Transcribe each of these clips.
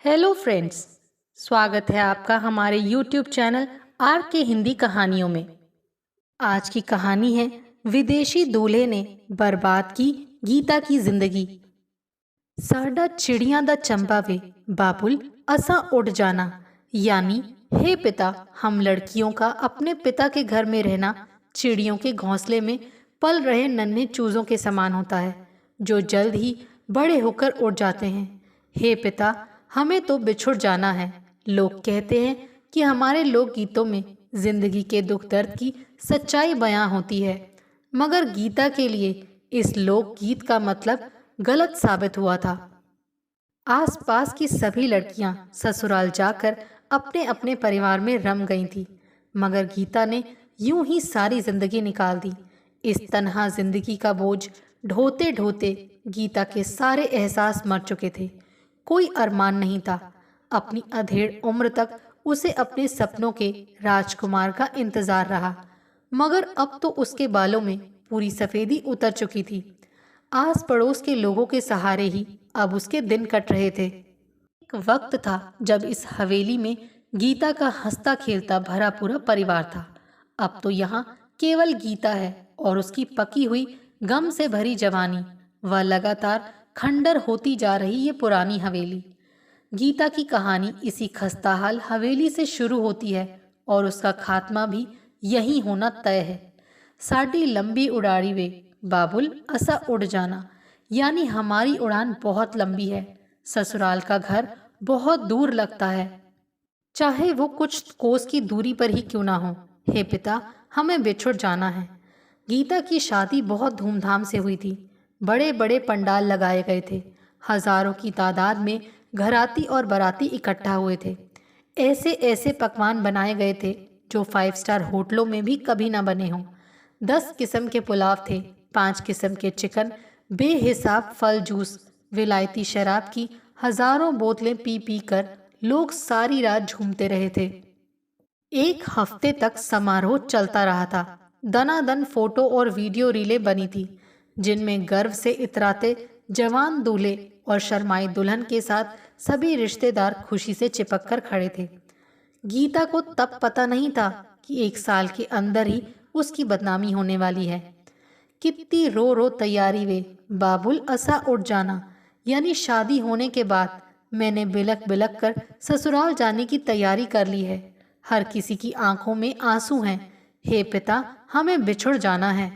Hello friends, स्वागत है आपका हमारे यूट्यूब चैनल आर के हिंदी कहानियों में। आज की कहानी है विदेशी दूल्हे ने बर्बाद की गीता की जिंदगी। साडा चिड़िया दा चंबा वे बाबुल असा उड़ जाना, यानी हे पिता, हम लड़कियों का अपने पिता के घर में रहना चिड़ियों के घोंसले में पल रहे नन्हे चूजों के समान होता है, जो जल्द ही बड़े होकर उड़ जाते हैं। हे पिता, हमें तो बिछुड़ जाना है। लोग कहते हैं कि हमारे लोकगीतों में जिंदगी के दुख दर्द की सच्चाई बयां होती है, मगर गीता के लिए इस लोकगीत का मतलब गलत साबित हुआ था। आसपास की सभी लड़कियां ससुराल जाकर अपने अपने परिवार में रम गई थी, मगर गीता ने यूं ही सारी जिंदगी निकाल दी। इस तन्हा जिंदगी का बोझ ढोते ढोते गीता के सारे एहसास मर चुके थे। कोई अरमान नहीं था। अपनी अधेड़ उम्र तक उसे अपने सपनों के राजकुमार का इंतजार रहा, मगर अब तो उसके बालों में पूरी सफेदी उतर चुकी थी। आस पड़ोस के लोगों के सहारे ही अब उसके दिन कट रहे थे। एक वक्त था जब इस हवेली में गीता का हंसता खेलता भरा पूरा परिवार था। अब तो यहाँ केवल गीता है और उसकी पकी हुई गम से भरी जवानी, वह लगातार खंडर होती जा रही ये पुरानी हवेली। गीता की कहानी इसी खस्ताहाल हवेली से शुरू होती है और उसका खात्मा भी यही होना तय है। साडी लंबी उड़ारी वे बाबुल असा उड़ जाना, यानी हमारी उड़ान बहुत लंबी है। ससुराल का घर बहुत दूर लगता है, चाहे वो कुछ कोस की दूरी पर ही क्यों ना हो। हे पिता, हमें बिछुड़ जाना है। गीता की शादी बहुत धूमधाम से हुई थी। बड़े बड़े पंडाल लगाए गए थे। हजारों की तादाद में घराती और बाराती इकट्ठा हुए थे। ऐसे ऐसे पकवान बनाए गए थे जो 5 स्टार होटलों में भी कभी ना बने हों। 10 किस्म के पुलाव थे, 5 किस्म के चिकन, बेहिसाब फल जूस, विलायती शराब की हजारों बोतलें पी पी कर लोग सारी रात झूमते रहे थे। एक हफ्ते तक समारोह चलता रहा था। दनादन फोटो और वीडियो रीलें बनी थी, जिनमें गर्व से इतराते जवान दूल्हे और शर्माई दुल्हन के साथ सभी रिश्तेदार खुशी से चिपक कर खड़े थे। गीता को तब पता नहीं था कि 1 साल के अंदर ही उसकी बदनामी होने वाली है। कितनी रो रो तैयारी वे बाबुल असा उड़ जाना, यानी शादी होने के बाद मैंने बिलक बिलक कर ससुराल जाने की तैयारी कर ली है। हर किसी की आंखों में आंसू हैं। हे पिता, हमें बिछुड़ जाना है।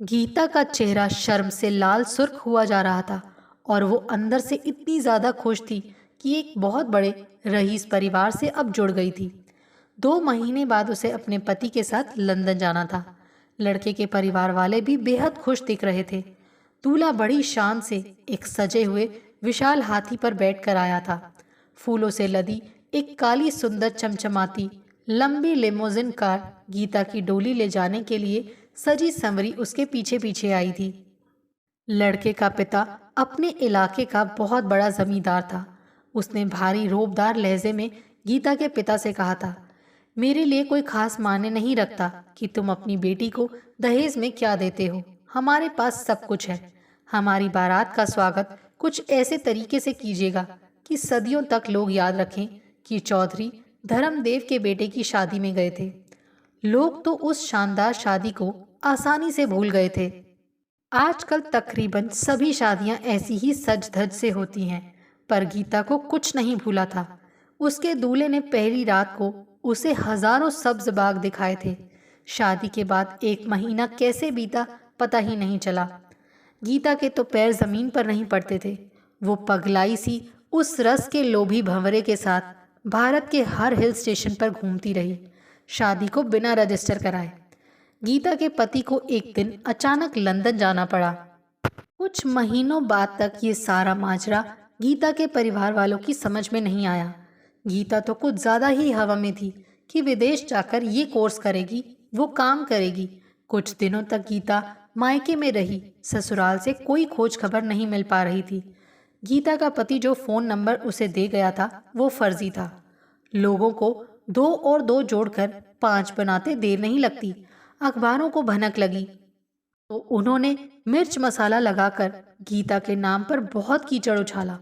गीता का चेहरा शर्म से लाल सुर्ख हुआ जा रहा था और वो अंदर से इतनी ज्यादा खुश थी कि एक बहुत बड़े रईस परिवार से अब जुड़ गई थी। 2 महीने बाद उसे अपने पति के साथ लंदन जाना था। लड़के के परिवार वाले भी बेहद खुश दिख रहे थे। दूल्हा बड़ी शान से एक सजे हुए विशाल हाथी पर बैठकर आया था। फूलों से लदी एक काली सुंदर चमचमाती लंबी लिमोजिन कार गीता की डोली ले जाने के लिए सजी संवरी उसके पीछे पीछे आई थी। लड़के का पिता अपने इलाके का बहुत बड़ा जमींदार था। उसने भारी रोबदार लहजे में गीता के पिता से कहा था, मेरे लिए कोई खास मायने नहीं रखता कि तुम अपनी बेटी को दहेज में क्या देते हो। हमारे पास सब कुछ है। हमारी बारात का स्वागत कुछ ऐसे तरीके से कीजिएगा कि सदियों तक लोग याद रखें कि चौधरी धर्मदेव के बेटे की शादी में गए थे। लोग तो उस शानदार शादी को आसानी से भूल गए थे। आजकल तकरीबन सभी शादियां ऐसी ही सज धज से होती हैं, पर गीता को कुछ नहीं भूला था। उसके दूल्हे ने पहली रात को उसे हजारों सब्ज बाग दिखाए थे। शादी के बाद 1 महीना कैसे बीता पता ही नहीं चला। गीता के तो पैर जमीन पर नहीं पड़ते थे। वो पगलाई सी उस रस के लोभी भंवरे के साथ भारत के हर हिल स्टेशन पर घूमती रही, शादी को बिना रजिस्टर कराए। गीता के पति को एक दिन अचानक लंदन जाना पड़ा। कुछ महीनों बाद तक ये सारा माजरा गीता के परिवार वालों की समझ में नहीं आया। गीता तो कुछ ज्यादा ही हवा में थी कि विदेश जाकर ये कोर्स करेगी, वो काम करेगी। कुछ दिनों तक गीता मायके में रही। ससुराल से कोई खोज खबर नहीं मिल पा रही थी। गीता का पति जो फोन नंबर उसे दे गया था वो फर्जी था। लोगों को 2 और 2 जोड़कर 5 बनाते देर नहीं लगती। अखबारों को भनक लगी तो उन्होंने मिर्च मसाला लगाकर गीता के नाम पर बहुत कीचड़ उछाला।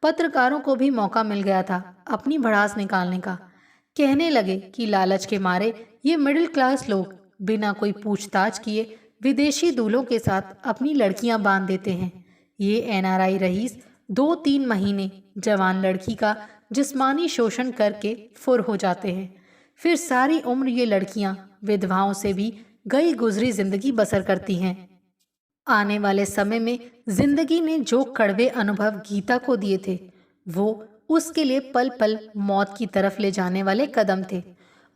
पत्रकारों को भी मौका मिल गया था अपनी भड़ास निकालने का। कहने लगे कि लालच के मारे ये मिडिल क्लास लोग बिना कोई पूछताछ किए विदेशी दूल्हों के साथ अपनी लड़कियां बांध देते हैं। ये एनआरआई रईस 2-3 महीने जवान लड़की का जिस्मानी शोषण करके फुर हो जाते हैं। फिर सारी उम्र ये लड़कियां विधवाओं से भी गई गुजरी जिंदगी बसर करती हैं। आने वाले समय में जिंदगी ने जो कड़वे अनुभव गीता को दिए थे, वो उसके लिए पल पल मौत की तरफ ले जाने वाले कदम थे।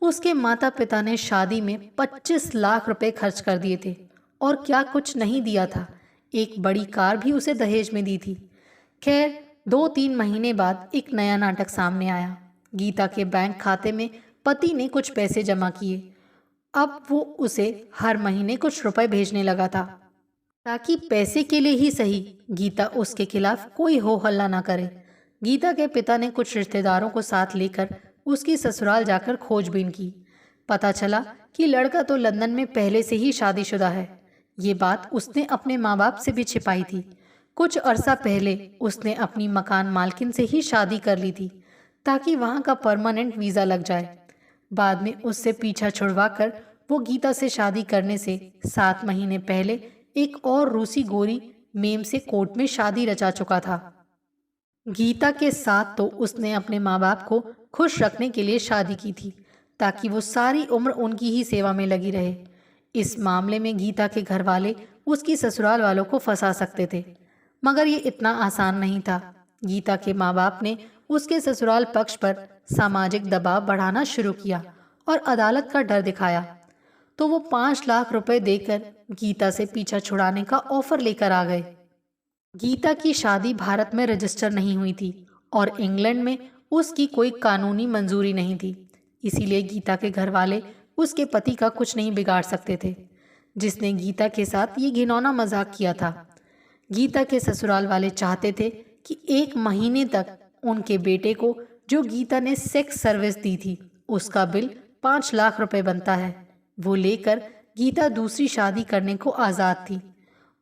उसके माता पिता ने शादी में 25 लाख रुपए खर्च कर दिए थे और क्या कुछ नहीं दिया था, एक बड़ी कार भी उसे दहेज में दी थी। खैर 2-3 महीने बाद एक नया नाटक सामने आया। गीता के बैंक खाते में पति ने कुछ पैसे जमा किए। अब वो उसे हर महीने कुछ रुपए भेजने लगा था, ताकि पैसे के लिए ही सही गीता उसके खिलाफ कोई हो हल्ला ना करे। गीता के पिता ने कुछ रिश्तेदारों को साथ लेकर उसकी ससुराल जाकर खोजबीन की। पता चला कि लड़का तो लंदन में पहले से ही शादीशुदा है। ये बात उसने अपने माँ बाप से भी छिपाई थी। कुछ अरसा पहले उसने अपनी मकान मालकिन से ही शादी कर ली थी, ताकि वहाँ का परमानेंट वीज़ा लग जाए। बाद में उससे पीछा छुड़वाकर वो गीता से शादी करने से 7 महीने पहले एक और रूसी गोरी मेम से कोर्ट में शादी रचा चुका था। गीता के साथ तो उसने अपने माँ बाप को खुश रखने के लिए शादी की थी, ताकि वो सारी उम्र उनकी ही सेवा में लगी रहे। इस मामले में गीता के घर वाले उसकी ससुराल वालों को फंसा सकते थे, मगर ये इतना आसान नहीं था। गीता के माँ बाप ने उसके ससुराल पक्ष पर सामाजिक दबाव बढ़ाना शुरू किया और अदालत का डर दिखाया, तो वो 5 लाख रुपए देकर गीता से पीछा छुड़ाने का ऑफर लेकर आ गए। गीता की शादी भारत में रजिस्टर नहीं हुई थी और इंग्लैंड में उसकी कोई कानूनी मंजूरी नहीं थी, इसीलिए गीता के घर वाले उसके पति का कुछ नहीं बिगाड़ सकते थे, जिसने गीता के साथ ये घिनौना मजाक किया था। गीता के ससुराल वाले चाहते थे कि 1 महीने तक उनके बेटे को जो गीता ने सेक्स सर्विस दी थी उसका बिल 5 लाख रुपए बनता है, वो लेकर गीता दूसरी शादी करने को आज़ाद थी।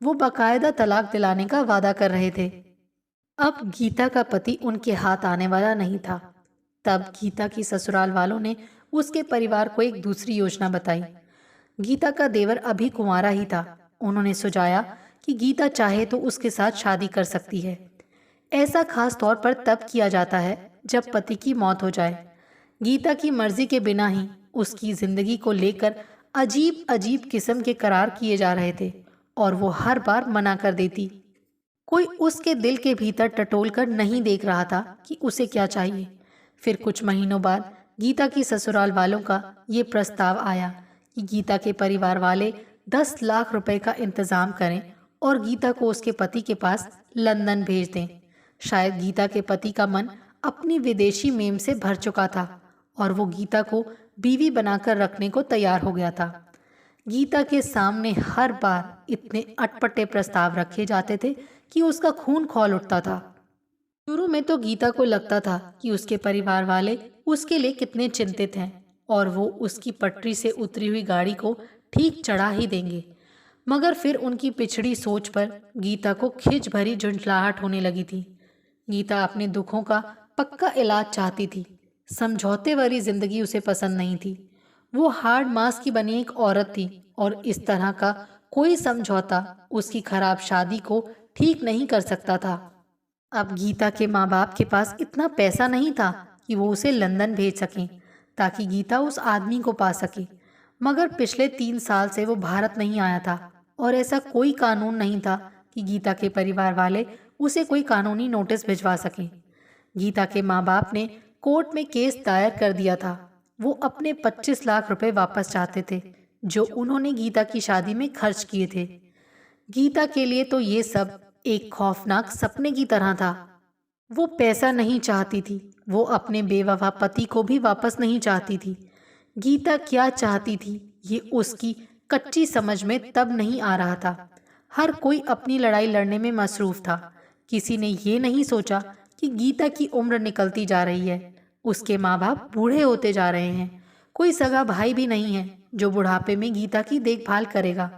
वो बाकायदा तलाक दिलाने का वादा कर रहे थे। अब गीता का पति उनके हाथ आने वाला नहीं था। तब गीता की ससुराल वालों ने उसके परिवार को एक दूसरी योजना बताई। गीता का देवर अभी कुंवारा ही था। उन्होंने सुझाया कि गीता चाहे तो उसके साथ शादी कर सकती है। ऐसा खास तौर पर तब किया जाता है जब पति की मौत हो जाए। गीता की मर्जी के बिना ही उसकी जिंदगी को लेकर अजीब अजीब किस्म के करार किए जा रहे थे और वो हर बार मना कर देती। कोई उसके दिल के भीतर टटोल कर नहीं देख रहा था कि उसे क्या चाहिए। फिर कुछ महीनों बाद गीता की ससुराल वालों का ये प्रस्ताव आया कि गीता के परिवार वाले 10 लाख रुपए का इंतजाम करें और गीता को उसके पति के पास लंदन भेज दें। शायद गीता के पति का मन अपनी विदेशी मेम से भर चुका था और वो गीता को बीवी बनाकर रखने को तैयार हो गया था। गीता के सामने हर बार इतने अटपटे प्रस्ताव रखे जाते थे कि उसका खून खौल उठता था। शुरू में तो गीता को लगता था कि उसके परिवार वाले उसके लिए कितने चिंतित हैं और वो उसकी पटरी से उतरी हुई गाड़ी को ठीक चढ़ा ही देंगे, मगर फिर उनकी पिछड़ी सोच पर गीता को खिंच भरी झुंझलाहट होने लगी थी। गीता अपने दुखों का पक्का इलाज चाहती थी। समझौते वाली जिंदगी उसे पसंद नहीं थी। वो हार्ड मांस की बनी एक औरत थी और इस तरह का कोई समझौता उसकी खराब शादी को ठीक नहीं कर सकता था। अब गीता के माँ बाप के पास इतना पैसा नहीं था कि वो उसे लंदन भेज सकें ताकि गीता उस आदमी को पा सके, मगर पिछले 3 साल से वो भारत नहीं आया था और ऐसा कोई कानून नहीं था कि गीता के परिवार वाले उसे कोई कानूनी नोटिस भिजवा सकें। गीता के माँ बाप ने कोर्ट में केस दायर कर दिया था। वो अपने 25 लाख रुपए वापस चाहते थे जो उन्होंने गीता की शादी में खर्च किए थे। गीता के लिए तो ये सब एक खौफनाक सपने की तरह था। वो पैसा नहीं चाहती थी, वो अपने बेवफा पति को भी वापस नहीं चाहती थी। गीता क्या चाहती थी ये उसकी कच्ची समझ में तब नहीं आ रहा था। हर कोई अपनी लड़ाई लड़ने में मसरूफ था। किसी ने ये नहीं सोचा कि गीता की उम्र निकलती जा रही है, उसके माँ बाप बूढ़े होते जा रहे हैं, कोई सगा भाई भी नहीं है जो बुढ़ापे में गीता की देखभाल करेगा।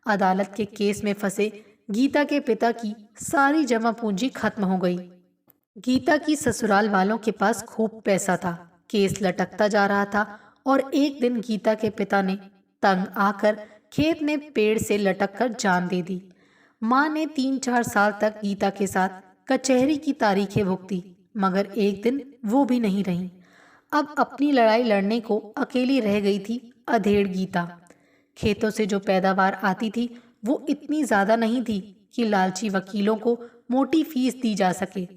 अदालत के केस में फंसे गीता के पिता की सारी जमा पूंजी खत्म हो गई। गीता की ससुराल वालों के पास खूब पैसा था, केस लटकता जा रहा था और एक दिन गीता के पिता ने तंग आकर खेत में पेड़ से लटक कर जान दे दी। माँ ने 3-4 साल तक गीता के साथ कचहरी की तारीखें भुगती, मगर एक दिन वो भी नहीं रही। अब अपनी लड़ाई लड़ने को अकेली रह गई थी अधेड़ गीता। खेतों से जो पैदावार आती थी वो इतनी ज्यादा नहीं थी कि लालची वकीलों को मोटी फीस दी जा सके।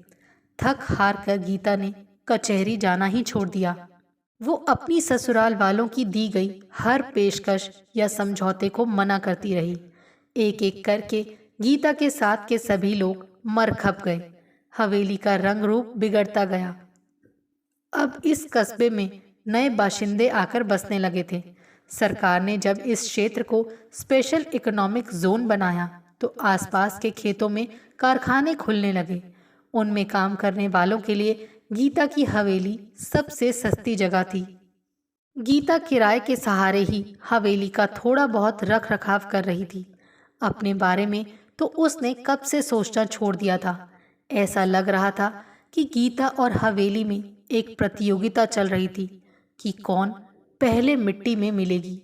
थक हार कर गीता ने कचहरी जाना ही छोड़ दिया। वो अपनी ससुराल वालों की दी गई हर पेशकश या समझौते को मना करती रही। एक एक करके गीता के साथ के सभी लोग मर खप गए। हवेली का रंग रूप बिगड़ता गया। अब इस कस्बे में नए बाशिंदे आकर बसने लगे थे। सरकार ने जब इस क्षेत्र को स्पेशल इकोनॉमिक जोन बनाया तो आसपास के खेतों में कारखाने खुलने लगे। उनमें काम करने वालों के लिए गीता की हवेली सबसे सस्ती जगह थी। गीता किराए के सहारे ही हवेली का थोड़ा बहुत रख रखाव कर रही थी। अपने बारे में तो उसने कब से सोचना छोड़ दिया था। ऐसा लग रहा था कि गीता और हवेली में एक प्रतियोगिता चल रही थी कि कौन पहले मिट्टी में मिलेगी।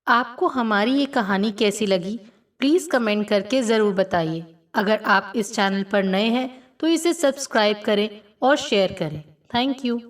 आपको हमारी ये कहानी कैसी लगी, प्लीज़ कमेंट करके ज़रूर बताइए। अगर आप इस चैनल पर नए हैं तो इसे सब्सक्राइब करें और शेयर करें। Thank you.